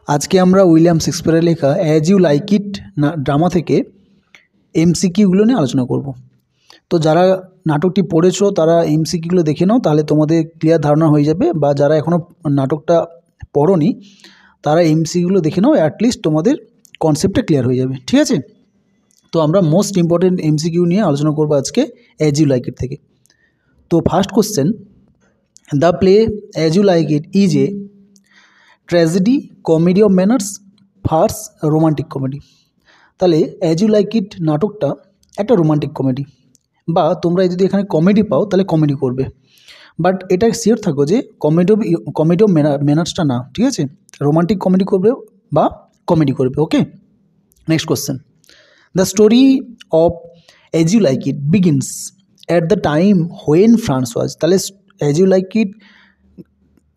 আজকে আমরা উইলিয়াম শেক্সপিয়ারের লেখা as you like it drama থেকে এমসিকিউগুলো নিয়ে আলোচনা করব। তো যারা নাটকটি পড়েছো তারা এমসিকিউগুলো দেখে নাও, তাহলে তোমাদের ক্লিয়ার ধারণা হয়ে যাবে। বা যারা এখনও নাটকটা পড়োনি তারা এমসিকিউগুলো দেখে নাও, অ্যাটলিস্ট তোমাদের কনসেপ্টটা ক্লিয়ার হয়ে যাবে। ঠিক আছে, তো আমরা মোস্ট ইম্পর্টেন্ট এমসিকিউ নিয়ে আলোচনা করবো আজকে অ্যাজ ইউ লাইক ইট থেকে। তো first question, the play as you like it is a tragedy, comedy of manners, farce, romantic comedy. তাহলে অ্যাজ ইউ লাইক ইট নাটকটা একটা রোমান্টিক কমেডি, বা তোমরা যদি এখানে কমেডি পাও তাহলে কমেডি করবে, বাট এটা শিওর থাকো যে কমেডি অফ ম্যানার্সটা না, ঠিক আছে, রোমান্টিক কমেডি করবে বা কমেডি করবে। Okay, next question, the story of as you like it begins at the time when France was. তাহলে অ্যাজ ইউ লাইক ইট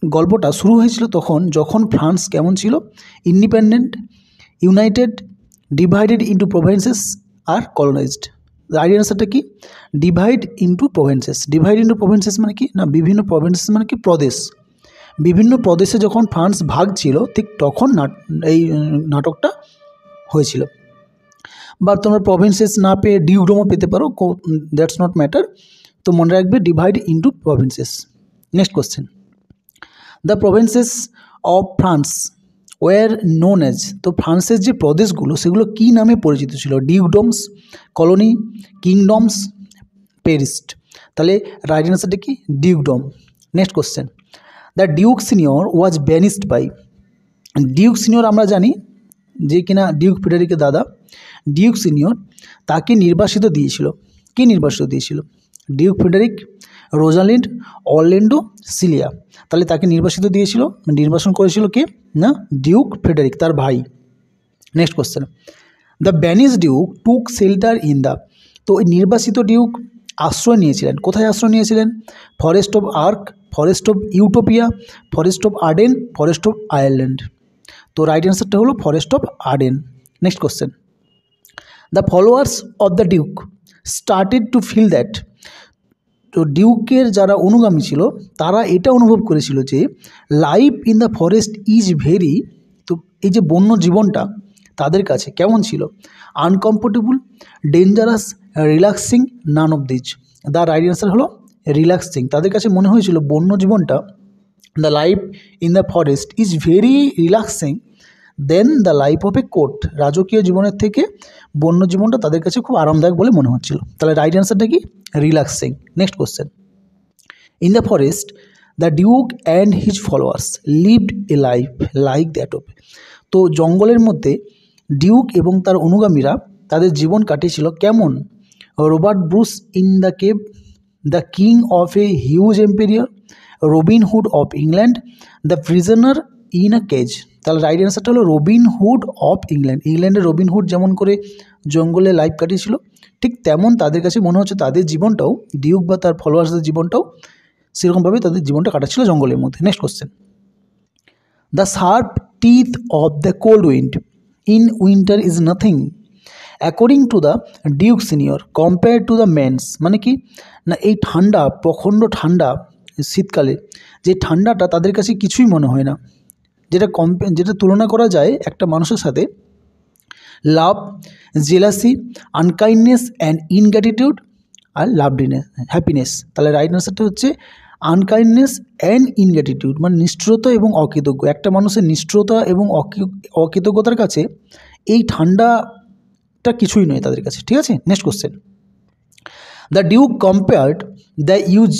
গল্পটা শুরু হয়েছিল তখন যখন ফ্রান্স কেমন ছিল, independent, united, divided into provinces আর কলোনাইজড। রাইট অ্যান্সারটা কি? Divide into provinces. Divide into provinces মানে কি না, বিভিন্ন প্রভিন্সেস মানে কি প্রদেশ, বিভিন্ন প্রদেশে যখন ফ্রান্স ভাগ ছিল ঠিক তখন এই নাটকটা হয়েছিল। বা তোমরা প্রভিন্সেস না পেয়ে ডিউডোমও পেতে পারো, দ্যাটস নট ম্যাটার। তো মনে রাখবে divide into provinces. Next question, the provinces of France were known as. তো ফ্রান্সের যে প্রদেশগুলো সেগুলো কী নামে পরিচিত ছিল? Dukedoms, colony, kingdoms, parishes. তাহলে রাইট অ্যান্সারটা কি? Dukedom. Next question, the duke senior was banished by. Duke senior আমরা জানি যে কিনা ডিউক ফ্রেডারিকের দাদা, ডিউক সিনিয়র তাকে নির্বাসিত দিয়েছিল। কে নির্বাসিত দিয়েছিল? Duke Frederick, Rosalind, Orlando, Celia. তাহলে তাকে নির্বাসিত দিয়েছিল, নির্বাসন করেছিল কে না, ডিউক ফ্রেডারিক, তার ভাই। Next question, the banish duke took shelter in the. তো ওই নির্বাসিত ডিউক আশ্রয় নিয়েছিলেন, কোথায় আশ্রয় নিয়েছিলেন? Forest of arc, forest of Utopia, forest of Arden, forest of Ireland. তো রাইট অ্যান্সারটা হলো forest of Arden. Next question, the followers of the duke started to feel that. তো ডিউকের যারা অনুগামী ছিল তারা এটা অনুভব করেছিল যে life in the forest is very, তো এই যে বন্য জীবনটা তাদের কাছে কেমন ছিল? Uncomfortable, dangerous, relaxing, none of these. The right answer হলো রিল্যাক্সিং। তাদের কাছে মনে হয়েছিল বন্য জীবনটা, the life in the forest is very relaxing than the life of a court. রাজকীয় জীবনের থেকে বন্য জীবনটা তাদের কাছে খুব আরামদায়ক বলে মনে হচ্ছিল। তাহলে রাইট অ্যান্সারটা কি? Relaxing. Next question, in the forest the duke and his followers lived a life like that of. তো জঙ্গলের মধ্যে ডিউক এবং তার অনুগামীরা তাদের জীবন কাটিয়েছিল কেমন? Robert Bruce in the cave, the king of a huge ampere, Robin Hood of England, the prisoner in a cage. তাহলে right অ্যান্সারটা হলো রবিন হুড অফ ইংল্যান্ড। ইংল্যান্ডের রবিন হুড যেমন করে জঙ্গলে লাইফ কাটিয়েছিল ঠিক তেমন তাদের কাছে মনে হচ্ছে তাদের জীবনটাও, ডিউক বা তার ফলোয়ার্সদের জীবনটাও সেরকমভাবে তাদের জীবনটা কাটাচ্ছিল জঙ্গলের মধ্যে। Next question, the sharp teeth of the cold wind in winter is nothing according to the duke senior compare to the man's. মানে কি না, এই ঠান্ডা, প্রখণ্ড ঠান্ডা শীতকালে যে ঠান্ডাটা তাদের কাছে কিছুই মনে হয় না, যেটা তুলনা করা যায় একটা মানুষের সাথে love, jealousy, unkindness and ingratitude আর লাভলিনেস, হ্যাপিনেস। তাহলে রাইট আনসারটা হচ্ছে আনকাইন্ডনেস অ্যান্ড ইনগ্র্যাটিটিউড, মানে নিষ্ঠুরতা এবং অকৃতজ্ঞ। একটা মানুষের নিষ্ঠুরতা এবং অকৃতজ্ঞতার কাছে এই ঠান্ডাটা কিছুই নয় তাদের কাছে। ঠিক আছে, next question, the duke compared the use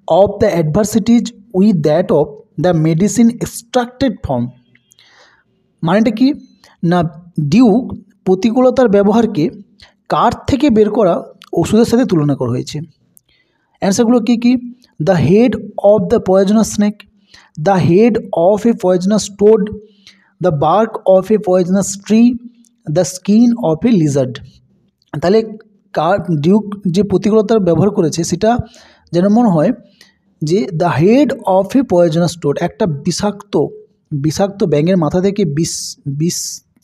of the adversities with that of the medicine extracted from. মানেটা কি না, ডিউক প্রতিকূলতার ব্যবহারকে কাঠ থেকে বের করা ওষুধের সাথে তুলনা করা হয়েছে। অ্যান্সারগুলো কী কী? The head of the poisonous snake, the head of a poisonous toad, the bark of a poisonous tree, the skin of a lizard. তাহলে ডিউক যে প্রতিকূলতার ব্যবহার করেছে সেটা যেন মনে হয় যে the head of a poisonous toad, একটা বিষাক্ত ব্যাঙের মাথা থেকে বিষ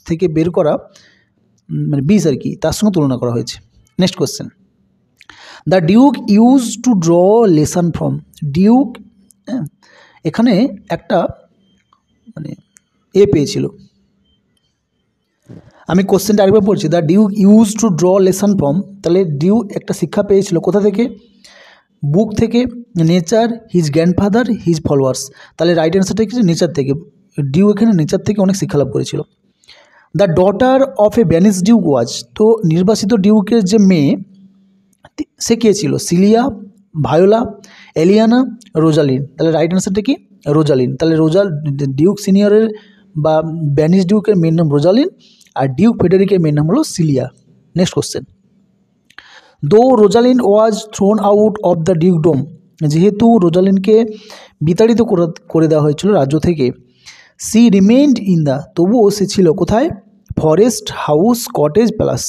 থেকে বের করা, মানে বিষ আর কি, তার সঙ্গে তুলনা করা হয়েছে। Next question, the Duke use to draw lesson from. Duke এখানে একটা মানে এ পেয়েছিল। আমি কোশ্চেনটা আরেকবার পড়ছি, the Duke use to draw lesson from, তাহলে ডিউক একটা শিক্ষা পেয়েছিল কোথা থেকে? বুক থেকে, nature, his grandfather, his followers. তাহলে রাইট অ্যান্সারটা কি? নেচার থেকে। ডিউ এখানে নেচার থেকে অনেক শিক্ষা লাভ করেছিল। The daughter of a banished duke was, তো নির্বাসিত ডিউকের যে মেয়ে সে কে ছিল? Celia, Viola, Aliena, Rosalind. তাহলে রাইট অ্যান্সারটা কি? রোজালিন। তাহলে ডিউক সিনিয়রের বা ব্যানিস ডিউকের মেয়ের নাম রোজালিন, আর ডিউক ফেডারিকের মেয়ের নাম হলো Celia. Next question, though Rosalind was thrown out of the dukedom, যেহেতু রোজালিনকে বিতাড়িত করে দেওয়া হয়েছিল রাজ্য থেকে, সি রিমেইনড ইন দ্য, তবুও সে ছিল কোথায়? Forest, house, cottage, প্যালাস।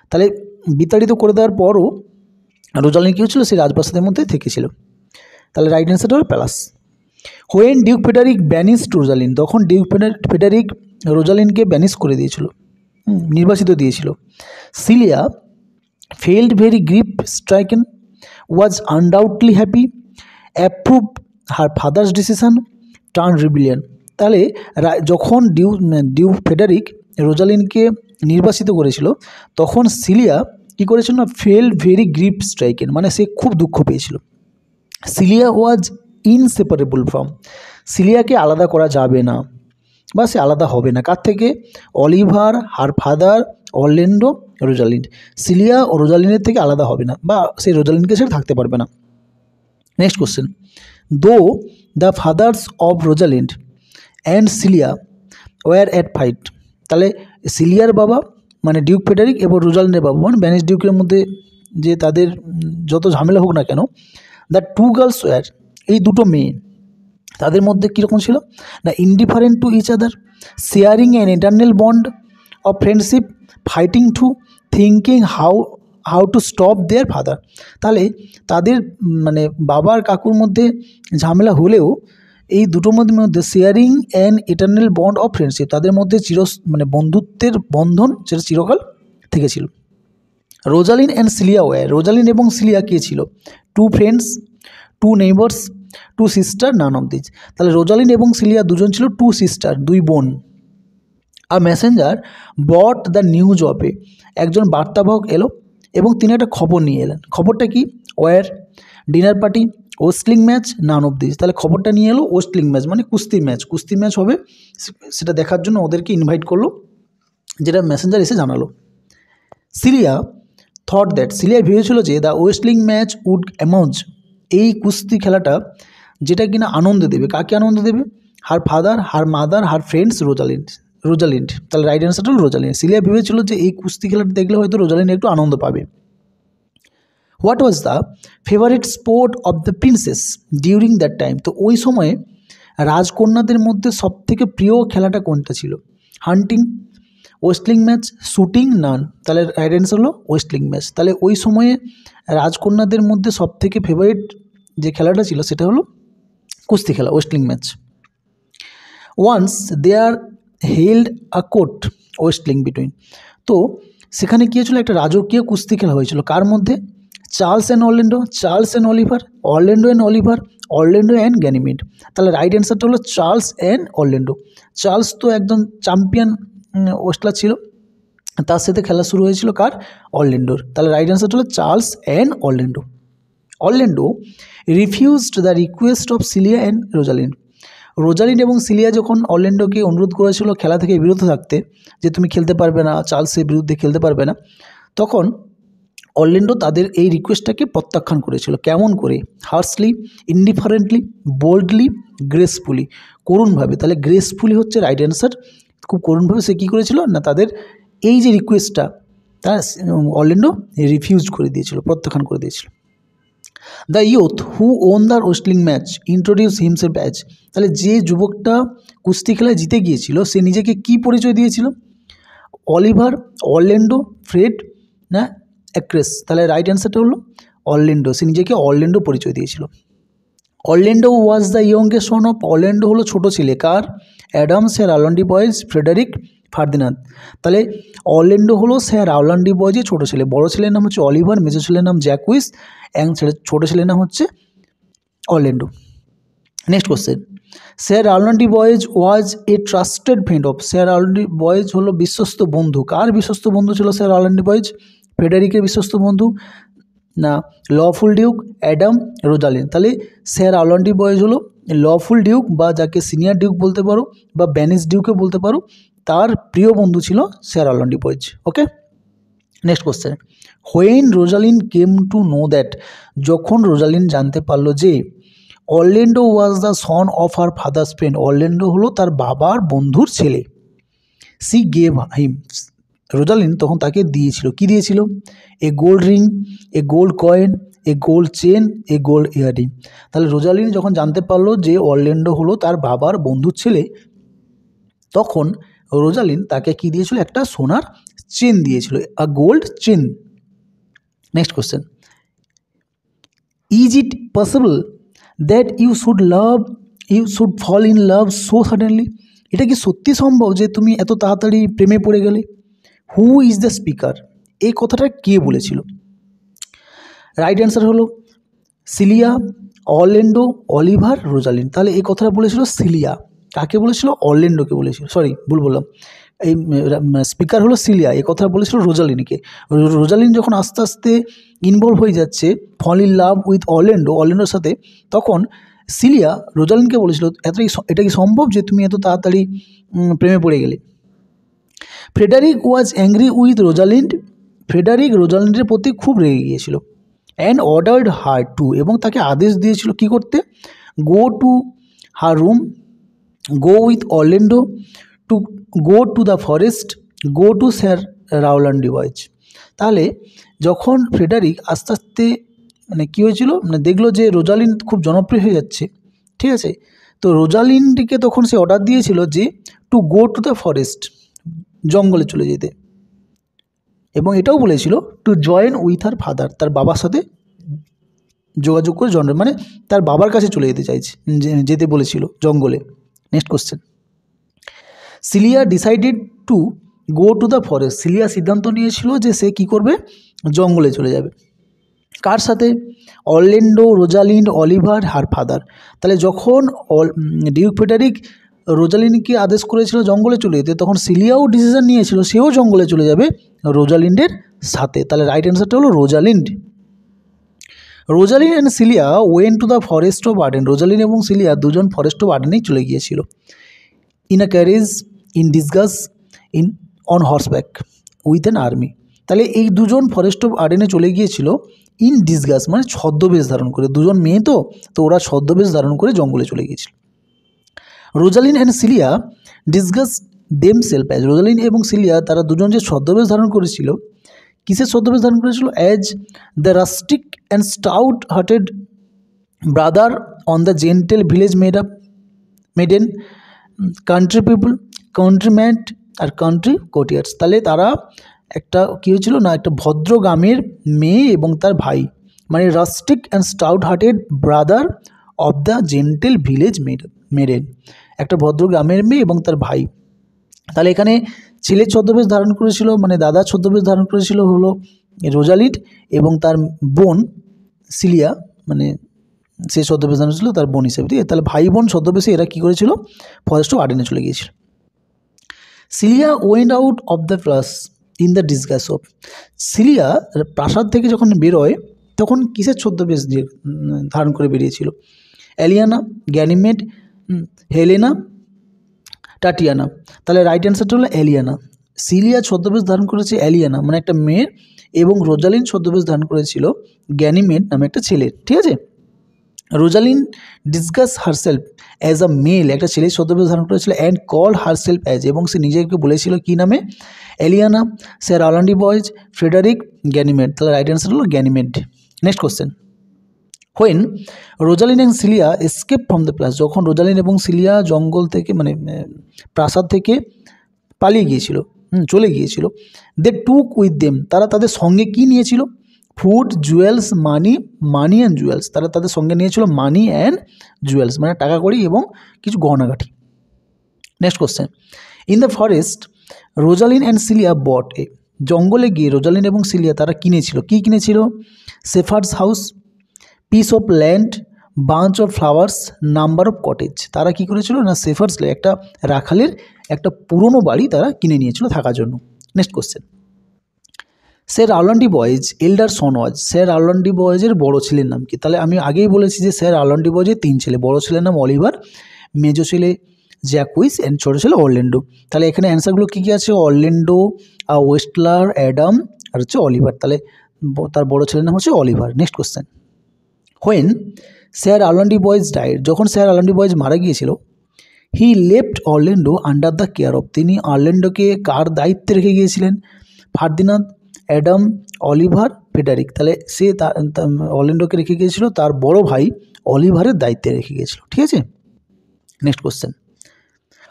তাহলে বিতাড়িত করে দেওয়ার পরও রোজালিন কী হচ্ছিল? সেই রাজপ্রাসাদের মধ্যে থেকেছিল। তাহলে রাইট অ্যান্সারটা হলো palace. When duke Frederick banish to Rosalind, তখন ডিউক ফেডারিক রোজালিনকে ব্যানিস করে দিয়েছিল, নির্বাসিত দিয়েছিল। Celia felt very grief stricken, was undoubtedly happy, approve her father's decision, turn rebellion. তাহলে যখন ডিউক ফেডারিক রোজালিনকে নির্বাসিত করেছিল, তখন সিলিয়া কী করেছিল না? ফেল ভেরি গ্রিপ স্ট্রাইকেন, মানে সে খুব দুঃখ পেয়েছিল। সিলিয়া ওয়াজ ইনসেপারেবল ফ্রম, সিলিয়াকে আলাদা করা যাবে না বা সে আলাদা হবে না। কার থেকে? Oliver, her father, Orlando, Rosalind. Celia ও রোজালিনের থেকে আলাদা হবে না বা সেই রোজালিনকে ছেড়ে থাকতে পারবে না। Next question, though the fathers of Rosalind and Celia were at fight, তাহলে সিলিয়ার বাবা মানে ডিউক ফেডারিক এবং রোজালিনের বাবা মানে ব্যানিস ডিউকের মধ্যে যে তাদের যত ঝামেলা হোক না কেন, দ্য টু গার্লস ওয়ার, এই দুটো মেয়ে তাদের মধ্যে কীরকম ছিল না? Indifferent to each other, sharing an eternal bond of friendship, fighting to, thinking how to stop their father. তাহলে তাদের মানে বাবার কাকুর মধ্যে ঝামেলা হলেও এই দুটোর মধ্যে sharing an eternal bond of friendship, তাদের মধ্যে মানে বন্ধুত্বের বন্ধন যেটা চিরকাল থেকেছিল। Rosalind and Celia were, Rosalind এবং সিলিয়া কে ছিল? Two friends, two neighbours, two sister, none of this. তাহলে রোজালিন এবং সিলিয়া দুজন ছিল টু সিস্টার, দুই বোন। আর messenger brought the news of a, একজন বার্তাবাহক এলো এবং তিনি একটা খবর নিয়ে এলেন। খবরটা কি? War, dinner party, wrestling match, none of this. তাহলে খবরটা নিয়ে এলো ওয়েস্টলিং ম্যাচ মানে কুস্তি ম্যাচ হবে, সেটা দেখার জন্য ওদেরকে ইনভাইট করলো, যেটা মেসেঞ্জার এসে জানালো। সিলিয়া থট দ্যাট, সিলিয়া ভেবেছিল যে দ্য ওয়েস্টলিং ম্যাচ উড অ্যামাউজ, এই কুস্তি খেলাটা যেটা কিনা আনন্দ দেবে। কাকে আনন্দ দেবে? Her father, her mother, her friends, Rosalyn. তাহলে রাইট অ্যান্সারটা হলো রোজালিন। সিলিয়া ভেবেছিল যে এই কুস্তি খেলাটা দেখলে হয়তো রোজালিন একটু আনন্দ পাবে। What was the favourite sport of the princess during that time, তো ওই সময়ে রাজকন্যাদের মধ্যে সবথেকে প্রিয় খেলাটা কোনটা ছিল? হান্টিং, ওয়েস্টলিং ম্যাচ, শুটিং, নান। তাহলে রাইট অ্যান্সার হলো ওয়েস্টলিং ম্যাচ। তাহলে ওই সময়ে রাজকন্যাদের মধ্যে সবথেকে ফেভারিট যে খেলাটা ছিল সেটা হলো কুস্তি খেলা, wrestling match. Once there held a court wrestling between, তো সেখানে কী হয়েছিল? একটা রাজকীয় কুস্তি খেলা হয়েছিল কার মধ্যে? Charles and Orlando, Charles and Oliver, Orlando and Oliver, Orlando and Ganymede. তাহলে রাইট অ্যান্সারটা হলো চার্লস অ্যান্ড অরল্যান্ডো। চার্লস তো একজন চ্যাম্পিয়ন ওয়েস্টলার ছিল, তার সাথে খেলা শুরু হয়েছিল কার? অরল্যান্ডোর। তাহলে রাইট অ্যান্সারটা হলো Charles and Orlando. Orlando refused the request of Celia and Rosalind এবং সিলিয়া যখন অরল্যান্ডোকে অনুরোধ করেছিল খেলা থেকে বিরত থাকতে, যে তুমি খেলতে পারবে না, চার্লসের বিরুদ্ধে খেলতে পারবে না, তখন অরল্যান্ডো তাদের এই রিকোয়েস্টটাকে প্রত্যাখ্যান করেছিল। কেমন করে? হার্সলি, ইনডিফারেন্টলি, বোল্ডলি, গ্রেসফুলি, করুণভাবে। তাহলে গ্রেসফুলি হচ্ছে রাইট অ্যান্সার। খুব করুণভাবে সে কী করেছিল না তাদের এই যে রিকোয়েস্টটা তা অরল্যান্ডো রিফিউজ করে দিয়েছিল, প্রত্যাখ্যান করে দিয়েছিল। The youth who won the wrestling match introduce himself as, তাহলে যে যুবকটা কুস্তি খেলায় জিতে গিয়েছিল সে নিজেকে কি পরিচয় দিয়েছিল? অলিভার, অরল্যান্ডো, ফ্রেড না অ্যাক্রেস। তাহলে রাইট অ্যান্সারটা হলো অরল্যান্ডো, সে নিজেকে অরল্যান্ডো পরিচয় দিয়েছিল। Orlando was the youngest son of, Orlando হলো ছোটো ছেলে কার? Adam, sir Rowland de Boys, Frederick, Ferdinand. তাহলে অরল্যান্ডো হলো স্যার রাওলান্ডি বয়েজের ছোটো ছেলে। বড়ো ছেলের নাম হচ্ছে অলিভার, মেজো ছেলের নাম জ্যাকুইস, ছোটো ছেলের নাম হচ্ছে Orlando. Next question, sir Arnold boys was A trusted friend of, sir Arnold boys হলো বিশ্বস্ত বন্ধু, কার বিশ্বস্ত বন্ধু ছিল স্যার আর্নল্ড বয়েজ? ফ্রেডারিকের বিশ্বস্ত বন্ধু না লফুল ডিউক অ্যাডাম রোজালিন? তাহলে স্যার আর্নল্ড বয়েজ হলো লফুল ডিউক বা যাকে সিনিয়র ডিউক বলতে পারো বা ব্যানিস ডিউকে বলতে পারো, তার প্রিয় বন্ধু ছিল sir Arnold boys. Okay, next question, when Rosalyn came to know that, যখন রোজালিন জানতে পারলো যে Orlando was the son of her father's friend, Orlando হলো তার বাবার বন্ধুর ছেলে, সি গেভ হিম, রোজালিন তখন তাকে দিয়েছিল, কি দিয়েছিল? A gold ring, a gold coin, a gold chain, a gold earring. তাহলে রোজালিন যখন জানতে পারলো যে অরল্যান্ডো হলো তার বাবার বন্ধুর ছেলে, তখন রোজালিন তাকে কি দিয়েছিল? একটা সোনার চেন দিয়েছিল, a gold chain. Next question, is it possible that you should fall in love so suddenly, এটা কি সত্যি সম্ভব যে তুমি এত তাড়াতাড়ি প্রেমে পড়ে গেলে? হু ইজ দ্য স্পিকার, এই কথাটা কে বলেছিল? রাইট অ্যান্সার হলো সিলিয়া, অরল্যান্ডো, অলিভার, রোজালিন। তাহলে এই কথাটা বলেছিল সিলিয়া, কাকে বলেছিল? অরল্যান্ডোকে বলেছিল, সরি ভুল বললাম, এই স্পিকার হলো সিলিয়া, এই কথা বলেছিল রোজালিনকে। রোজালিন যখন আস্তে আস্তে ইনভলভ হয়ে যাচ্ছে ফল ইন লাভ উইথ অরল্যান্ডোর সাথে, তখন সিলিয়া রোজালিনকে বলেছিল এটা কি সম্ভব যে তুমি এত তাড়াতাড়ি প্রেমে পড়ে গেলে? Frederick was angry with Rosalind, Frederick রোজালিন্ডের প্রতি খুব রেগে গিয়েছিল। অ্যান্ড অর্ডার্ড হার টু, এবং তাকে আদেশ দিয়েছিল কি করতে? Go to her room, go with Orlando, to go to the forest, go to sir Rowland Boys. তাহলে যখন ফ্রেডারিক আস্তে আস্তে মানে কী হয়েছিল, মানে দেখলো যে রোজালিন খুব জনপ্রিয় হয়ে যাচ্ছে, ঠিক আছে, তো রোজালিনকে তখন সে অর্ডার দিয়েছিল যে two go to the forest, জঙ্গলে চলে যেতে, এবং এটাও বলেছিল to join with her father, তার বাবার সাথে যোগাযোগ করে মানে তার বাবার কাছে চলে যেতে বলেছিল জঙ্গলে। Next question, Celia decided to go to the forest, Celia সিদ্ধান্ত নিয়েছিল যে সে কী করবে? জঙ্গলে চলে যাবে। কার সাথে? Orlando, Rosalyn, Oliver, her father. তাহলে যখন ডিউক ফ্রেডারিক রোজালিনকে আদেশ করেছিল জঙ্গলে চলে যেতে, তখন সিলিয়াও ডিসিশন নিয়েছিল সেও জঙ্গলে চলে যাবে রোজালিন্ডের সাথে। তাহলে রাইট অ্যান্সারটা হলো Rosalind. Rosalind and Celia went to the forest of Arden, Rosalind এবং সিলিয়া দুজন ফরেস্ট অফ আর্ডেনেই চলে গিয়েছিল। In a carriage, in disguise, on horseback, with an army. তাহলে এই দুজন ফরেস্ট অফ আর্ডেনে চলে গিয়েছিল ইন ডিসগাস, মানে ছদ্মবেশ ধারণ করে, দুজন মেয়ে তো ওরা ছদ্মবেশ ধারণ করে জঙ্গলে চলে গিয়েছিল। Rosalind and Celia disguise themselves as, Rosalind এবং সিলিয়া তারা দুজন যে ছদ্মবেশ ধারণ করেছিল, কিসের ছদ্মবেশ ধারণ করেছিল? As the rustic and stout hearted brother on the gentle village maiden, country people, countryman আর কান্ট্রি কোটিয়ার্স। তাহলে তারা একটা কী হয়েছিল না, একটা ভদ্র গ্রামের মেয়ে এবং তার ভাই, মানে rustic and stout hearted brother of the gentle village maiden, একটা ভদ্র গ্রামের মেয়ে এবং তার ভাই। তাহলে এখানে ছেলের ছদ্মবেশ ধারণ করেছিল, মানে দাদার ছদ্মবেশ ধারণ করেছিল হলো রোজালিন্ড, এবং তার বোন সিলিয়া, মানে সে ছদ্মবেশ ধারণ ছিল তার বোন হিসেবে। ঠিক আছে, তাহলে ভাই বোন ছদ্মবেশে এরা কী করেছিল? ফরেস্ট অফ আর্ডেনে চলে গিয়েছিল। Celia went out of the palace in the disguise of, Celia প্রাসাদ থেকে যখন বেরোয় তখন কিসের ছদ্মবেশ দিয়ে ধারণ করে বেরিয়েছিল? অ্যালিয়ানা, গ্যানিমেড, হেলেনা, টাটিয়ানা। তাহলে রাইট অ্যান্সারটা হলো অ্যালিয়ানা। সিলিয়া ছদ্মবেশ ধারণ করেছে অ্যালিয়ানা মানে একটা মেয়ের, এবং রোজালিন ছদ্মবেশ ধারণ করেছিল গ্যানিমেড নামে একটা ছেলের। ঠিক আছে, Rosalind disguised herself as a male, একটা ছেলের ছদ্মবেশ ধারণ করেছিল, অ্যান্ড কল হারসেলফ অ্যাজ, এবং সে নিজেকে বলেছিল কী নামে? Aliena, sir Arnold Boys, Frederick, Ganymede. তাহলে রাইট অ্যান্সার হলো Ganymede. Next question, when Rosalind and Celia escape from the palace, যখন রোজালিন এবং সিলিয়া জঙ্গল থেকে মানে প্রাসাদ থেকে পালিয়ে গিয়েছিল, চলে গিয়েছিল, দে টুক উইথ দেম, তারা তাদের সঙ্গে কী নিয়েছিল? Food, jewels, money and jewels. তারা তাদের সঙ্গে নিয়েছিল মানি অ্যান্ড জুয়েলস, মানে টাকা কড়ি এবং কিছু গহনাগাঠি। Next question, in the forest Rosalind and Celia bought a, জঙ্গলে গিয়ে রোজালিন এবং সিলিয়া তারা কিনেছিল, কী কিনেছিল? Shepherd's house, piece of land, bunch of flowers, number of cottage. তারা কী করেছিল না শেফার্সলে একটা রাখালের একটা পুরনো বাড়ি তারা কিনে নিয়েছিল থাকার জন্য। Next question, sir Arlon de Boys elder son was. Sir Arlon de বয়েজের বড় ছেলের নাম কি? তাহলে আমি আগেই বলেছি যে স্যার আর্লন ডি বয়েজের 3 ছেলে, বড় ছেলের নাম অলিভার, মেজো ছেলে জ্যাকুইস অ্যান্ড ছোটো ছেলে অরল্যান্ডো। তাহলে এখানে অ্যান্সারগুলো কী কী আছে? অরল্যান্ডো, ওয়েস্টলার, অ্যাডাম আর হচ্ছে অলিভার। তাহলে তার বড় ছেলের নাম হচ্ছে Oliver. Next question, when sir Arlon de Boys died, যখন স্যার আর্লন ডি বয়েজ মারা গিয়েছিল, he left Orlando under the care of, তিনি অরল্যান্ডোকে কার দায়িত্বে রেখে গিয়েছিলেন? Ferdinand, Adam, Oliver, Frederick. তাহলে সে অরল্যান্ডোকে রেখে গিয়েছিল তার বড় ভাই অলিভারের দায়িত্বে রেখে গিয়েছিল। ঠিক আছে। Next question,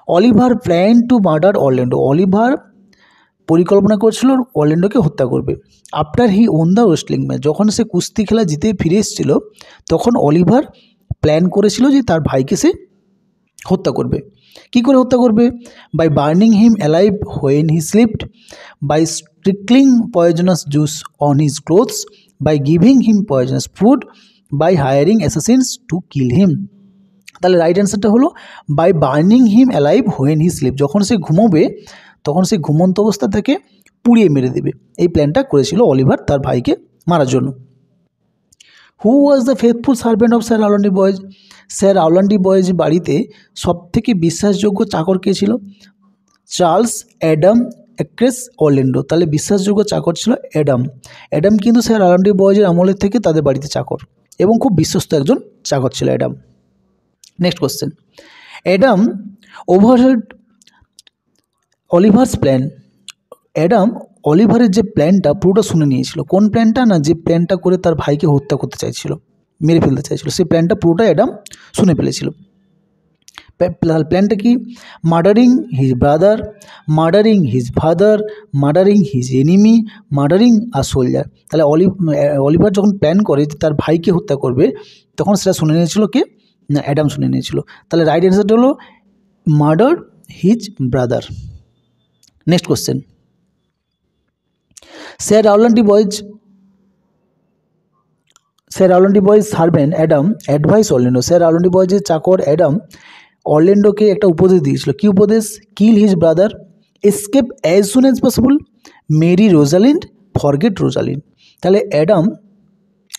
Oliver plan to murder Orlando, Oliver পরিকল্পনা করছিল অরল্যান্ডোকে হত্যা করবে। After he won the wrestling match, যখন সে কুস্তি খেলা জিতে ফিরে এসেছিল তখন অলিভার প্ল্যান করেছিল যে তার ভাইকে সে হত্যা করবে। কি করে হত্যা করবে? By burning him alive when he slept, by sprinkling poisonous juice on his clothes, by giving him poisonous food, by hiring assassins to kill him. তাহলে রাইট অ্যান্সারটা হলো by burning him alive when he sleep, যখন সে ঘুমোবে তখন সে ঘুমন্ত অবস্থা থেকে পুড়িয়ে মেরে দেবে। এই প্ল্যানটা করেছিল অলিভার তার ভাইকে মারার জন্য। Who was the faithful servant of sir Arlon de Boys, sir Arlon de Boys বাড়িতে সবথেকে বিশ্বাসযোগ্য চাকর কে ছিল? Charles, Adam, Acres, Orlando. তাহলে বিশ্বাসযোগ্য চাকর ছিল অ্যাডাম। অ্যাডাম কিন্তু স্যার আর্লন ডি বয়েজের আমলের থেকে তাদের বাড়িতে চাকর এবং খুব বিশ্বস্ত একজন চাকর ছিল Adam. Next question, Adam overheard Oliver's plan, Adam অলিভারের যে প্ল্যানটা পুরোটা শুনে নিয়েছিল। কোন প্ল্যানটা? না যে প্ল্যানটা করে তার ভাইকে হত্যা করতে চাইছিল, মেরে ফেলতে চাইছিল, সেই প্ল্যানটা পুরোটা অ্যাডাম শুনে ফেলেছিল। প্ল্যানটা কি? Murdering his brother, murdering his father, murdering his enemy, murdering a soldier. তাহলে অলিভার যখন প্ল্যান করে যে তার ভাইকে হত্যা করবে তখন সেটা শুনে নিয়েছিল কে? না অ্যাডাম শুনে নিয়েছিল। তাহলে রাইট অ্যান্সারটা হলো murder his brother. Next question, sir Arlon de Boys servant Adam advise Orlando, sir Arlon de বয়েজের চাকর অ্যাডাম অরল্যান্ডোকে একটা উপদেশ দিয়েছিল। কি উপদেশ? Kill his brother, escape as soon as possible, marry Rosalind, forget Rosalind. তাহলে অ্যাডাম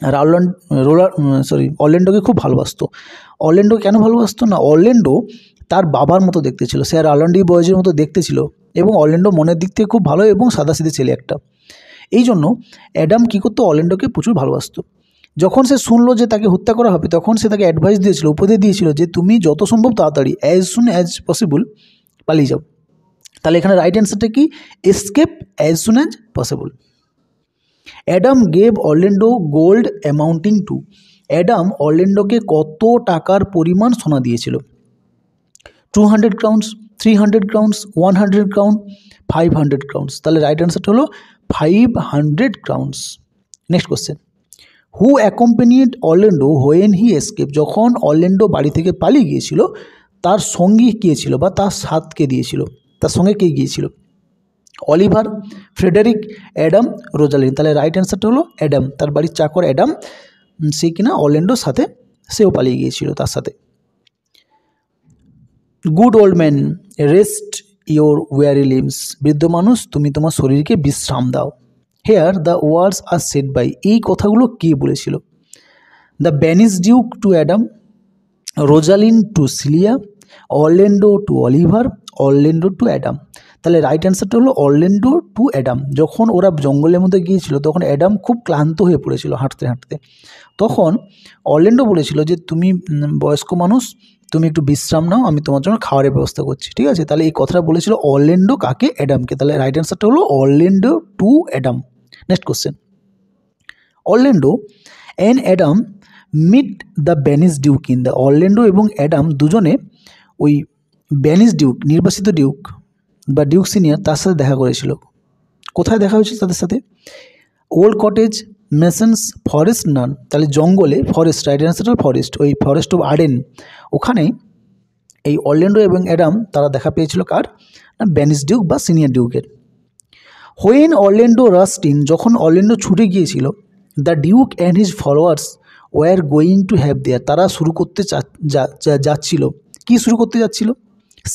আর অরল্যান্ডোকে খুব ভালোবাসতো। অরল্যান্ডো কেন ভালোবাসতো? না অরল্যান্ডো তার বাবার মতো দেখতে ছিল, স্যার আর্লন ডি বয়েজের মতো দেখতে ছিল এবং অরল্যান্ডো মনের দিক থেকে খুব ভালো এবং সাদাসিধে ছেলে একটা। এই জন্য অ্যাডাম কী করতো? অরল্যান্ডোকে প্রচুর ভালোবাসতো। যখন সে শুনলো যে তাকে হত্যা করা হবে তখন সে তাকে অ্যাডভাইস দিয়েছিল, উপদেশ দিয়েছিল যে তুমি যত সম্ভব তাড়াতাড়ি অ্যাজ সুন অ্যাজ পসিবল পালিয়ে যাও। তাহলে এখানে রাইট অ্যান্সারটা কি? Escape as soon as possible. Adam gave Orlando gold amounting to, Adam অরল্যান্ডোকে কত টাকার পরিমাণ সোনা দিয়েছিল? 200 ক্রাউন্স, 300 ক্রাউন্স, 100 ক্রাউন, 500 ক্রাউন্স। তাহলে রাইট অ্যান্সারটা হলো 500 crowns. Next question, who accompanied Orlando when he escape, যখন অরল্যান্ডো বাড়ি থেকে পালিয়ে গিয়েছিল তার সঙ্গী কে ছিল বা তার সাথকে দিয়েছিল, তার সঙ্গে কে গিয়েছিল? Oliver, Frederick, Adam, Rosalyn. তাহলে রাইট অ্যান্সারটা হলো অ্যাডাম, তার বাড়ির চাকর অ্যাডাম, সে কিনা অরল্যান্ডোর সাথে সেও পালিয়ে গিয়েছিল তার সাথে। Good old man rest your weary limbs, বৃদ্ধ মানুষ তুমি তোমার শরীরকে বিশ্রাম দাও। Here the words are said by, এই কথাগুলো কে বলেছিল? The banish duke to Adam, Rosalind to Celia, Orlando to Oliver, Orlando to Adam. তাহলে রাইট অ্যান্সারটা হলো অরল্যান্ডো টু অ্যাডাম। যখন ওরা জঙ্গলের মধ্যে গিয়েছিল তখন অ্যাডাম খুব ক্লান্ত হয়ে পড়েছিল হাঁটতে হাঁটতে, তখন অরল্যান্ডো বলেছিল যে তুমি বয়স্ক মানুষ, তুমি একটু বিশ্রাম নাও, আমি তোমার জন্য খাবারের ব্যবস্থা করছি, ঠিক আছে? তাহলে এই কথাটা বলেছিল অরল্যান্ডো কাকে? অ্যাডামকে। তাহলে রাইট অ্যান্সারটা হলো Orlando to Adam. Next question, Orlando and Adam meet the banish duke in the, Orlando এবং অ্যাডাম দুজনে ওই ব্যানিস ডিউক, নির্বাসিত ডিউক বা ডিউক সিনিয়র, তার সাথে দেখা করেছিল। কোথায় দেখা হয়েছিল তাদের সাথে? Old cottage, mansions, forest none. তাহলে জঙ্গলে, ফরেস্ট, রাইট অ্যান্সার ফরেস্ট, ওই ফরেস্ট অফ আর্ডেন, ওখানেই এই অরল্যান্ডো এবং অ্যাডাম তারা দেখা পেয়েছিল কার? না ব্যানিস ডিউক বা সিনিয়র ডিউকের। হোয়েন অরল্যান্ডো রাস্ট ইন, যখন অরল্যান্ডো ছুটে গিয়েছিল, the duke and his followers were going to have their, তারা শুরু করতে যাচ্ছিল। কি শুরু করতে যাচ্ছিল?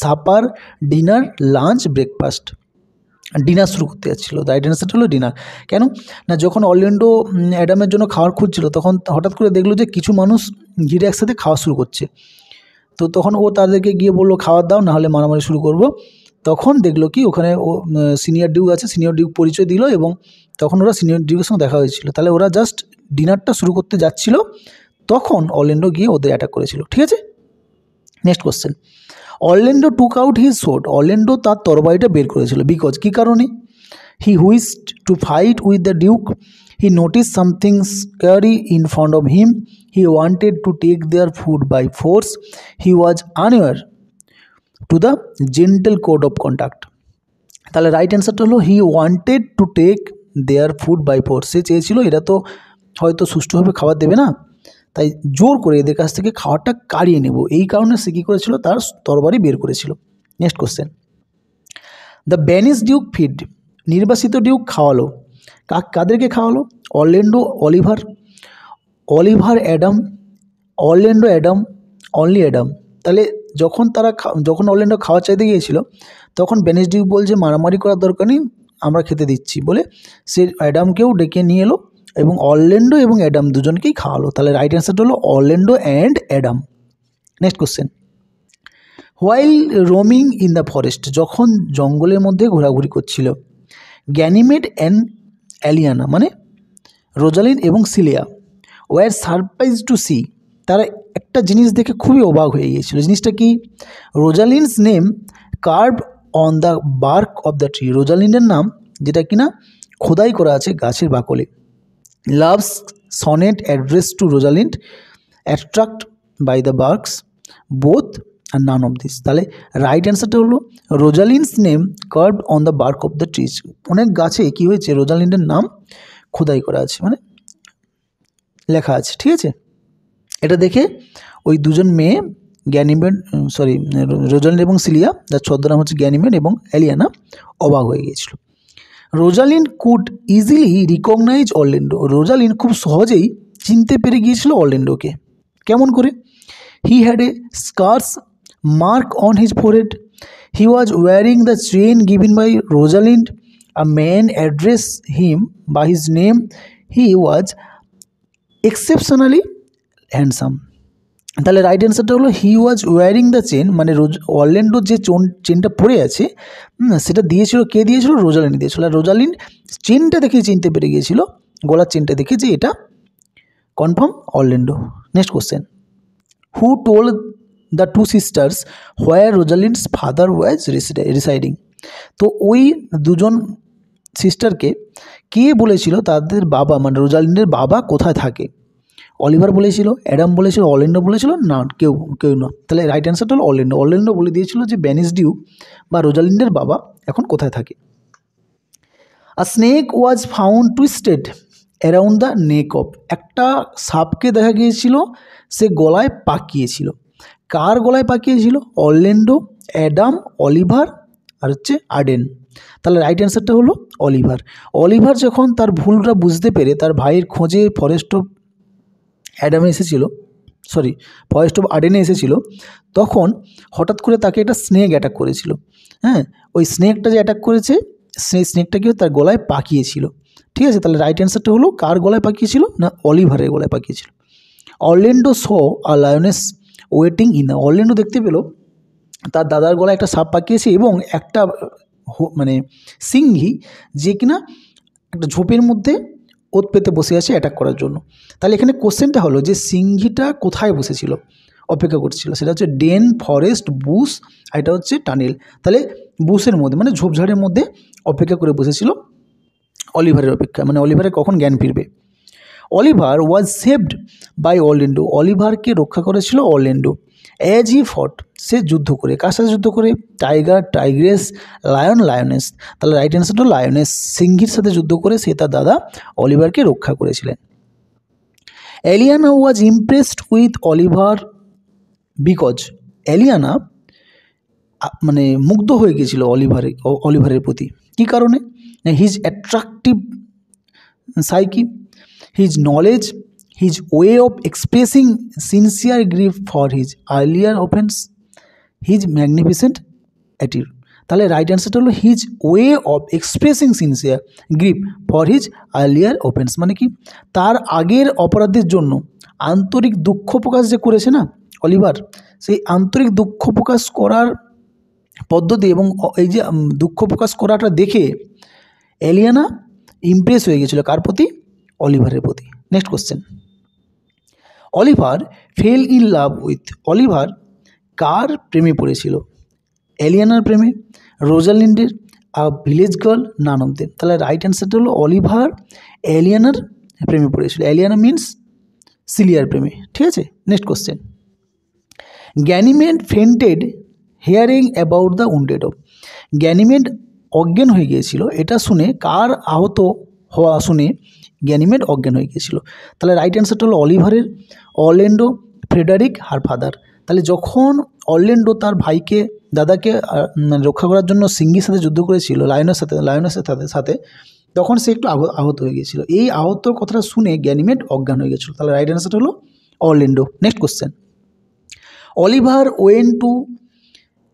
Supper, dinner, lunch, breakfast. Dinner শুরু করতে যাচ্ছিল। দ্য রাইট অ্যান্সারটা হলো ডিনার। কেন না, যখন অরল্যান্ডো অ্যাডামের জন্য খাবার খুঁজছিল তখন হঠাৎ করে দেখলো যে কিছু মানুষ ঘিরে একসাথে খাওয়া শুরু করছে। তো তখন ও তাদেরকে গিয়ে বললো খাবার দাও, না হলে মারামারি শুরু করব। তখন দেখলো কি ওখানে ও সিনিয়র ডিউক আছে, সিনিয়র ডিউক পরিচয় দিল এবং তখন ওরা সিনিয়র ডিউকের সঙ্গে দেখা হয়েছিল। তাহলে ওরা জাস্ট ডিনারটা শুরু করতে যাচ্ছিল, তখন অরল্যান্ডো গিয়ে ওদের অ্যাটাক করেছিল। ঠিক আছে, next question. Orlando took out his sword, Orlando তার তরবারিটা বের করেছিল। বিকজ, কী কারণে? He wished to fight with the duke, he notice something scary in front of him, he wanted to take their food by force, he was unaware to the gentle code of conduct. তাহলে right অ্যান্সারটা হলো he wanted to take their food by force. সে চেয়েছিল এরা তো হয়তো সুষ্ঠুভাবে খাবার দেবে না, তাই জোর করে এদের কাছ থেকে খাবারটা কাড়িয়ে নেব, এই কারণে সে কী করেছিল, তার তরবারি বের করেছিল। Next question. The banish duke feed, নির্বাসিত ডিউক খাওয়ালো। কাদেরকে খাওয়ালো? Orlando, Oliver, Oliver Adam, Orlando Adam, only Adam. তাহলে যখন অরল্যান্ডো খাওয়া চাইতে গিয়েছিল তখন ব্যানিশ ডিউক বলছে মারামারি করার দরকার নেই, আমরা খেতে দিচ্ছি বলে সে অ্যাডামকেও ডেকে নিয়ে এলো এবং অরল্যান্ডো এবং অ্যাডাম দুজনকেই খাওয়ালো। তাহলে রাইট অ্যান্সারটা হলো Orlando and Adam. Next question. While roaming in the forest, যখন জঙ্গলের মধ্যে ঘোরাঘুরি করছিল, গ্যানিমেড অ্যান্ড অ্যালিয়ানা মানে রোজালিন এবং Celia were surprised to see, তারা একটা জিনিস দেখে খুবই অবাক হয়ে গিয়েছিল। জিনিসটা কি? Rosalind's name carved on the bark of the tree, রোজালিনের নাম যেটা কিনা খোদাই করা আছে গাছের বাকলে। Love's sonnet addressed to Rosalind, attracted by the barks, both or none of this. তাহলে রাইট অ্যান্সারটা হলো Rosalind's name carved on the bark of the trees. অনেক গাছে কি হয়েছে, রোজালিন্ডের নাম খোদাই করা আছে, মানে লেখা আছে। ঠিক আছে, এটা দেখে ওই দুজন মেয়ে রোজালিন্ড এবং সিলিয়া, যার ছদ্মনাম হচ্ছে গ্যানিমেড এবং এলিয়ানা, অবাক হয়ে গিয়েছিল। Rosalind could easily recognise Orlando, Rosalind খুব সহজেই চিনতে পেরে গিয়েছিল অরল্যান্ডোকে। কেমন করে? He had a scars mark on his forehead, he was wearing the chain given by Rosalind, a man address him by his name, he was exceptionally handsome. তাহলে right অ্যান্সারটা হলো he was wearing the chain, মানে অরল্যান্ডোর যে চেনটা পরে আছে সেটা দিয়েছিল কে দিয়েছিল? রোজালিন্ড দিয়েছিল। আর রোজালিন্ড চেনটা দেখে চিনতে পেরে গিয়েছিল, গলার চেনটা দেখে, যে এটা confirm Orlando. Next question. Who told the two sisters where Rosalind's father was residing, তো ওই দুজন সিস্টারকে কে বলেছিল তাদের বাবা মানে রোজালিন্ডের বাবা কোথায় থাকে? অলিভার বলেছিল, অ্যাডাম বলেছিল, অরল্যান্ডো বলেছিল, না কেউ না। তাহলে রাইট অ্যান্সারটা হলো অরল্যান্ডো। অরল্যান্ডো বলে দিয়েছিল যে ব্যানিশ ডিউক বা রোজালিন্ডের বাবা এখন কোথায় থাকে। A snake was found twisted around the neck of, একটা সাপকে দেখা গিয়েছিল সে গলায় পাকিয়েছিল। কার গলায় পাকিয়েছিল? অরল্যান্ডো, অ্যাডাম, অলিভার আর হচ্ছে আর্ডেন। তাহলে রাইট অ্যান্সারটা হলো অলিভার। অলিভার যখন তার ভুলটা বুঝতে পেরে তার ভাইয়ের খোঁজে ফরেস্ট অফ আর্ডেনে এসেছিল, তখন হঠাৎ করে তাকে একটা স্নেক অ্যাটাক করেছিল। হ্যাঁ, ওই স্নেকটা যে অ্যাটাক করেছে সেই স্নেকটা কি তার গলায় পাকিয়েছিল। ঠিক আছে, তাহলে রাইট অ্যান্সারটা হলো কার গলায় পাকিয়েছিল? না অলিভারের গলায় পাকিয়েছিল। Orlando saw a lioness waiting in, Orlando দেখতে পেল তার দাদার গলায় একটা সাপ পাকিয়েছে এবং একটা মানে সিংহী যে কিনা একটা ঝোপের মধ্যে ওত পেতে বসে আছে অ্যাটাক করার জন্য। তাহলে এখানে কোশ্চেনটা হলো যে সিংহীটা কোথায় বসেছিল, অপেক্ষা করছিল? সেটা হচ্ছে ডেন, ফরেস্ট, বুশ, আর এটা হচ্ছে টানেল। তাহলে বুশের মধ্যে মানে ঝোপঝাড়ের মধ্যে অপেক্ষা করে বসেছিল অলিভারের অপেক্ষা, মানে অলিভারের কখন জ্ঞান ফিরবে। Oliver was saved by Orlando, অলিভারকে রক্ষা করেছিল অরল্যান্ডো। অ্যাজ হি ফট, সে যুদ্ধ করে, কার সাথে যুদ্ধ করে? Tiger, tigress, lion, lioness. তাহলে রাইট অ্যান্সার হলো লায়নেস, সিংহীর সাথে যুদ্ধ করে সে তার দাদা অলিভারকে রক্ষা করেছিলেন। Aliena was impressed with Oliver because, Aliena মানে মুগ্ধ হয়ে গিয়েছিল অলিভারের প্রতি। কী কারণে? His attractive psyche, his knowledge, his way of expressing sincere grief for his earlier offence, his magnificent attitude. তাহলে রাইট অ্যান্সারটা হলো his way of expressing sincere grief for his earlier offence, মানে কি তার আগের অপরাধের জন্য আন্তরিক দুঃখ প্রকাশ যে করেছে না অলিভার, সেই আন্তরিক দুঃখ প্রকাশ করার পদ্ধতি এবং এই যে দুঃখ প্রকাশ করাটা দেখে এলিয়ানা ইমপ্রেস হয়ে গেছিলো কার প্রতি? অলিভারের প্রতি। Next question, Oliver fell in love with, Oliver কার প্রেমে পড়েছিল? এলিয়ানার প্রেমে, রোজালিন্ডের, village girl, none of them. তাহলে রাইট অ্যান্সারটা হলো অলিভার এলিয়ানার প্রেমে পড়েছিল। এলিয়ানা মিন্স সিলিয়ার প্রেমে, ঠিক আছে। Next question, Ganymede ফেন্টেড hearing about the wounded of, Ganymede অজ্ঞান হয়ে গিয়েছিল, এটা শুনে কার আহত হওয়া শুনে গ্যানিমেড অজ্ঞান হয়ে গিয়েছিল? তাহলে রাইট অ্যান্সারটা হলো অলিভারের, অরল্যান্ডো, ফ্রেডারিক আর ফাদার। তাহলে যখন অরল্যান্ডো তার ভাইকে দাদাকে মানে রক্ষা করার জন্য সিঙ্গির সাথে যুদ্ধ করেছিল, লায়নের সাথে তখন সে একটু আহত হয়ে গিয়েছিল। এই আহত কথাটা শুনে গ্যানিমেড অজ্ঞান হয়ে গেছিলো। তাহলে রাইট অ্যান্সারটা হলো Orlando. Next question, Oliver went to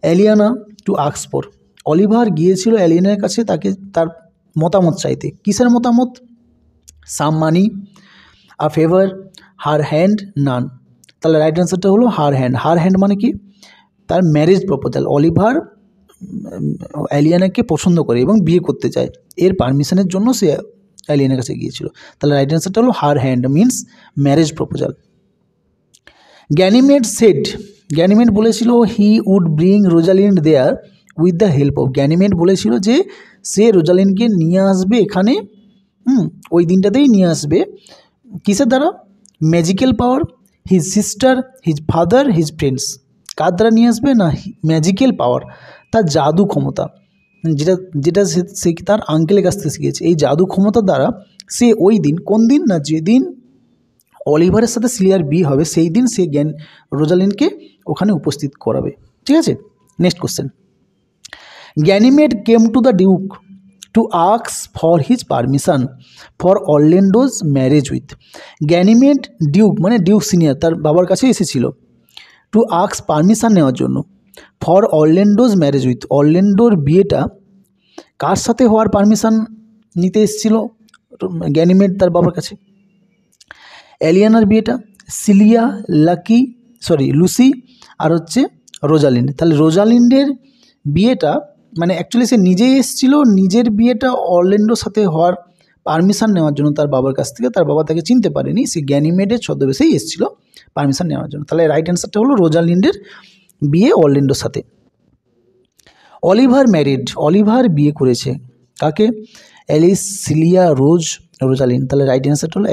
Eliana two ask for, Oliver গিয়েছিল এলিয়ানার কাছে তাকে তার মতামত চাইতে। কিসের মতামত? সাম মানি, আ ফেভার, হার হ্যান্ড, নান। তাহলে রাইট অ্যান্সারটা হলো হার হ্যান্ড। হার হ্যান্ড মানে কি? তার ম্যারেজ প্রপোজাল। অলিভার এলিয়ানাকে পছন্দ করে এবং বিয়ে করতে চায়, এর পারমিশনের জন্য সে এলিয়ানার কাছে গিয়েছিল। তাহলে রাইট অ্যান্সারটা হলো her hand means marriage proposal. Ganymede said, Ganymede বলেছিল he would bring Rosalind there with the help of, Ganymede বলেছিল যে সে রোজালিন্ডকে নিয়ে আসবে এখানে, ওই দিনটাতেই নিয়ে আসবে। কিসের দ্বারা? Magical power, his sister, his father, his friends. কার দ্বারা নিয়ে আসবে? না ম্যাজিক্যাল পাওয়ার, তার জাদু ক্ষমতা, যেটা যেটা সে তার আঙ্কেলের কাছ থেকে শিখেছে। এই জাদু ক্ষমতার দ্বারা সে ওই দিন, কোন দিন? না যেদিন অলিভারের সাথে সিলিয়ার বিয়ে হবে সেই দিন সে রোজালিন্ডকে ওখানে উপস্থিত করাবে, ঠিক আছে। Next question, Ganymede came to the duke to ask for his permission for Orlando's marriage with, Ganymede duke মানে ডিউক সিনিয়র তার বাবার কাছে এসেছিল টু আস্ক পারমিশন নেওয়ার জন্য ফর অরল্যান্ডোজ ম্যারেজ উইথ, অরল্যান্ডোর বিয়েটা কার সাথে হওয়ার পারমিশন নিতে এসেছিল গ্যানিমেড তার বাবার কাছে? এলিয়ানার বিয়েটা, সিলিয়া, লুসি আর হচ্ছে রোজালিন্ড। তাহলে রোজালিন্ডের বিয়েটা মানে অ্যাকচুয়ালি সে নিজেই এসেছিল নিজের বিয়েটা অরল্যান্ডোর সাথে হওয়ার পারমিশন নেওয়ার জন্য তার বাবার কাছ থেকে। তার বাবা তাকে চিনতে পারেনি, সে গ্যানিমেডের ছদ্মবেশেই এসেছিল পারমিশন নেওয়ার জন্য। তাহলে রাইট অ্যান্সারটা হলো রোজালিন্ডের বিয়ে অরল্যান্ডোর সাথে। অলিভার ম্যারিড, অলিভার বিয়ে করেছে কাকে? Alice, Celia, Rosalind. তাহলে রাইট অ্যান্সারটা হলো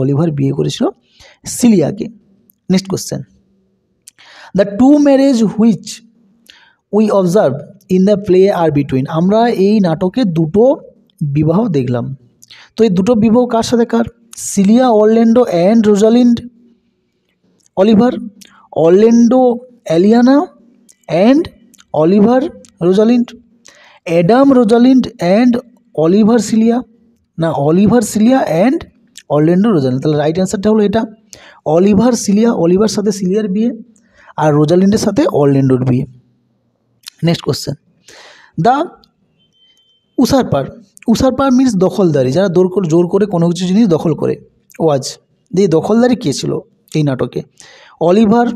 অলিভার বিয়ে করেছিল সিলিয়াকে। Next question, the two marriage which we observe in the play are between, আমরা এই নাটকে দুটো বিবাহ দেখলাম। তো এই দুটো বিবাহ কার সাথে কার? Celia Orlando and Rosalind Oliver, Orlando Eliana and Oliver Rosalind, Adam Rosalind and Oliver Celia, না Oliver Celia and Orlando Rosalind. তাহলে রাইট অ্যান্সারটা হলো এটা অলিভার সিলিয়া, অলিভার সাথে সিলিয়ার বিয়ে আর রোজালিন্ডের সাথে অরল্যান্ডোর বিয়ে। নেক্সট কোশ্চেন, দ্য উসারপার মিনস দখলদারি, যারা জোর করে কোনো কিছু জিনিস দখল করে। ওয়াজ যে দখলদারি কে ছিল এই নাটকে? Oliver,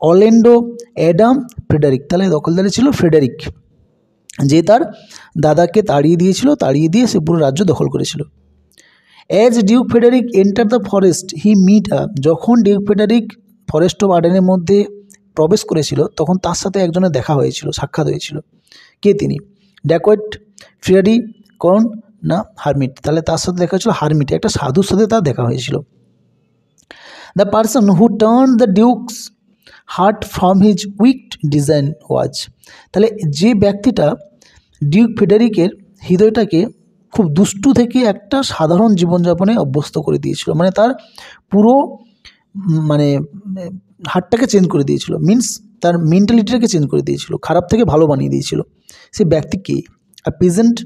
Orlando, Adam, Frederick. তাহলে দখলদারি ছিল ফ্রেডারিক, যে তার দাদাকে তাড়িয়ে দিয়েছিল, তাড়িয়ে দিয়ে সে পুরো রাজ্য দখল করেছিল। As Duke Frederick enter the forest he meet up, যখন ডিউক ফ্রেডারিক ফরেস্ট অফ আর্ডেনের মধ্যে প্রবেশ করেছিল তখন তার সাথে একজনের দেখা হয়েছিল, সাক্ষাৎ হয়েছিল। কে তিনি? ড্যাকোয়েট, ফ্রেডি, কর্ন না হারমিট? তাহলে তার সাথে দেখা হয়েছিল হারমিট, একটা সাধুর সাথে তার দেখা হয়েছিল। The person who turn the duke's heart from his wicked design was, তাহলে যে ব্যক্তিটা ডিউক ফ্রেডারিকের হৃদয়টাকে খুব দুষ্টু থেকে একটা সাধারণ জীবনযাপনে অভ্যস্ত করে দিয়েছিল, মানে তার পুরো মানে হার্টটাকে চেঞ্জ করে দিয়েছিল, মিন্স তার মেন্টালিটিটাকে চেঞ্জ করে দিয়েছিল, খারাপ থেকে ভালো বানিয়ে দিয়েছিল। সে ব্যক্তি কে? আ পিজেন্ট,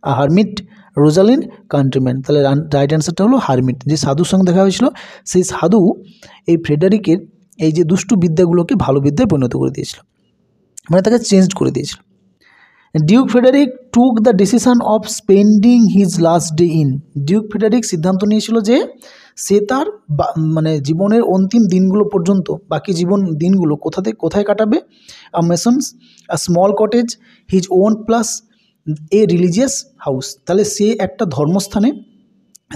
হারমিট, রোজালিন, কান্ট্রিম্যান। তাহলে রাইট অ্যান্সারটা হলো হারমিট। যে সাধুর সঙ্গে দেখা হয়েছিল সেই সাধু এই ফ্রেডারিকের এই যে দুষ্টু বিদ্যাগুলোকে ভালো বিদ্যায় পরিণত করে দিয়েছিল, মানে তাকে চেঞ্জ করে দিয়েছিল। Duke Frederick took the decision of spending his last day in. Duke Frederick সিদ্ধান্ত নিয়েছিল যে সে তার মানে জীবনের অন্তিম দিনগুলো পর্যন্ত, বাকি জীবন দিনগুলো কোথায় কাটাবে? A mason's, a small cottage, his own palace a religious house. তাহলে সে একটা ধর্মস্থানে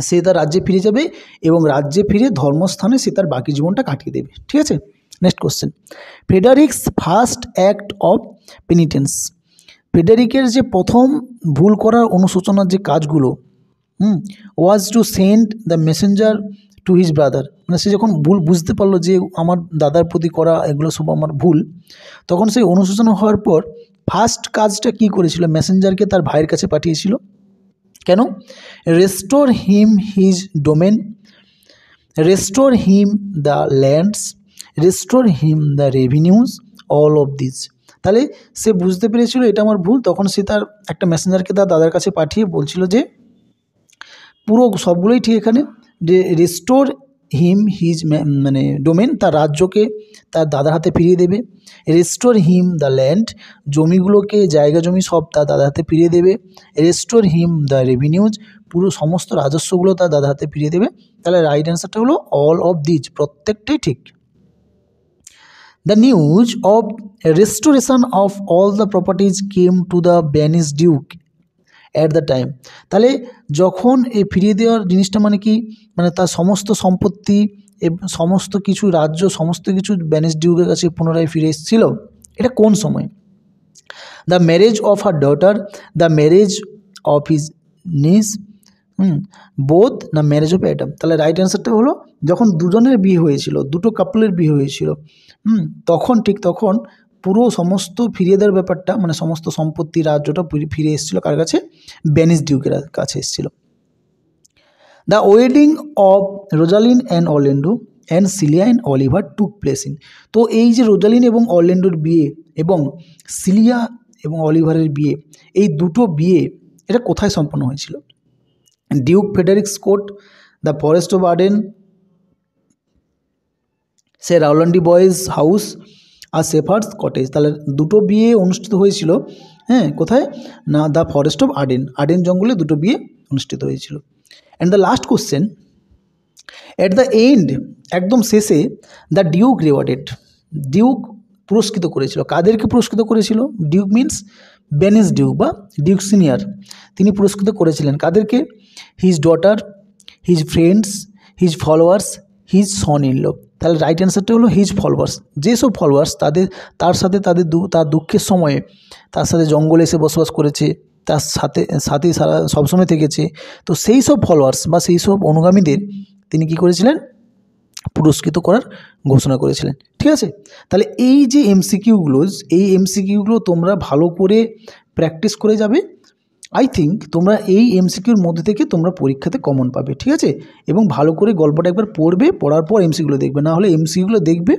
সে তার রাজ্যে ফিরে যাবে এবং রাজ্যে ফিরে ধর্মস্থানে সে তার বাকি জীবনটা কাটিয়ে দেবে। ঠিক আছে, next question. Frederick's first act of penitence. ফ্রেডারিকের যে প্রথম ভুল করার অনুশোচনার যে কাজগুলো was to send the messenger to his brother. মানে সে যখন ভুল বুঝতে পারলো যে আমার দাদার প্রতি করা এগুলো সব আমার ভুল, তখন সেই অনুশোচনা হওয়ার পর ফার্স্ট কাজটা কি করেছিল? মেসেঞ্জারকে তার ভাইয়ের কাছে পাঠিয়েছিল। কেন? Restore him his domain, restore him the lands, restore him the revenues, all of this. তাহলে সে বুঝতে পেরেছিল এটা আমার ভুল, তখন সে তার একটা মেসেঞ্জারকে তার দাদার কাছে পাঠিয়ে বলছিল যে পুরো সবগুলোই ঠিক এখানে, যে রেস্টোর হিম হিজ মানে ডোমেন, তার রাজ্যকে তার দাদার হাতে ফিরিয়ে দেবে। রেস্টোর হিম দ্য ল্যান্ড, জমিগুলোকে জায়গা জমি সব তার দাদার হাতে ফিরিয়ে দেবে। রেস্টোর হিম দ্য রেভিনিউজ, পুরো সমস্ত রাজস্বগুলো তার দাদার হাতে ফিরিয়ে দেবে। তাহলে রাইট অ্যান্সারটা হলো অল অফ দিজ, প্রত্যেকটাই ঠিক। The news of restoration of all the properties came to the banished duke at the time. তাহলে যখন এই ফিরিয়ে দেওয়ার জিনিসটা মানে কি, মানে তার সমস্ত সম্পত্তি সমস্ত কিছু রাজ্য সমস্ত কিছু ব্যানিশ ডিউকের কাছে পুনরায় ফিরে এসেছিল, এটা কোন সময়? The marriage of her daughter, the marriage of his নিস, বোথ, না ম্যারেজ অফ অ্যাডাম। তাহলে রাইট অ্যান্সারটা হলো যখন দুজনের বিয়ে হয়েছিল, দুটো কাপলের বিয়ে হয়েছিল, তখন ঠিক তখন পুরো সমস্ত ফিরিয়ে দেওয়ার ব্যাপারটা, মানে সমস্ত সম্পত্তি রাজ্যটা ফিরে এসেছিলো কার কাছে? ব্যানিশ ডিউকের কাছে এসেছিল। The wedding of Rosalind and Orlando and Celia and Oliver took place in. তো এই যে রোজালিন এবং অরল্যান্ডোর বিয়ে এবং সিলিয়া এবং অলিভারের বিয়ে, এই দুটো বিয়ে এটা কোথায় সম্পন্ন হয়েছিল? Duke Frederick's court, the forest of Arden, sir Rowland de Boys house or shepherd's cottage. তাহলে দুটো বিয়ে অনুষ্ঠিত হয়েছিল, কোথায়? না the forest of Arden, Arden জঙ্গলে দুটো বিয়ে অনুষ্ঠিত হয়েছিল। And the last question, at the end, একদম শেষে, দ্য ডিউক রিওয়ার্ডেড, ডিউক পুরস্কৃত করেছিল। কাদেরকে পুরস্কৃত করেছিল? ডিউক মিন্স ব্যানিশ ডিউক বা ডিউক সিনিয়র, তিনি পুরস্কৃত করেছিলেন কাদেরকে? His daughter, his friends, his followers, his son in law. তাহলে রাইট অ্যান্সারটা হলো হিজ ফলোয়ার্স। যেসব ফলোয়ার্স তার সাথে তার দুঃখের সময়ে তার সাথে জঙ্গলে এসে বসবাস করেছে, তার সাথে সারা সবসময় থেকেছে, তো সেই সব ফলোয়ার্স বা সেই সব অনুগামীদের তিনি কী করেছিলেন? পুরস্কৃত করার ঘোষণা করেছিলেন। ঠিক আছে, তাহলে এই যে এমসিকিউগুলো তোমরা ভালো করে প্র্যাকটিস করে যাবে। আই থিঙ্ক তোমরা এই এমসিকিউর মধ্যে থেকে তোমরা পরীক্ষাতে কমন পাবে। ঠিক আছে, এবং ভালো করে গল্পটা একবার পড়বে, পড়ার পর এমসিকিউগুলো দেখবে, না হলে এমসিকিউগুলো দেখবে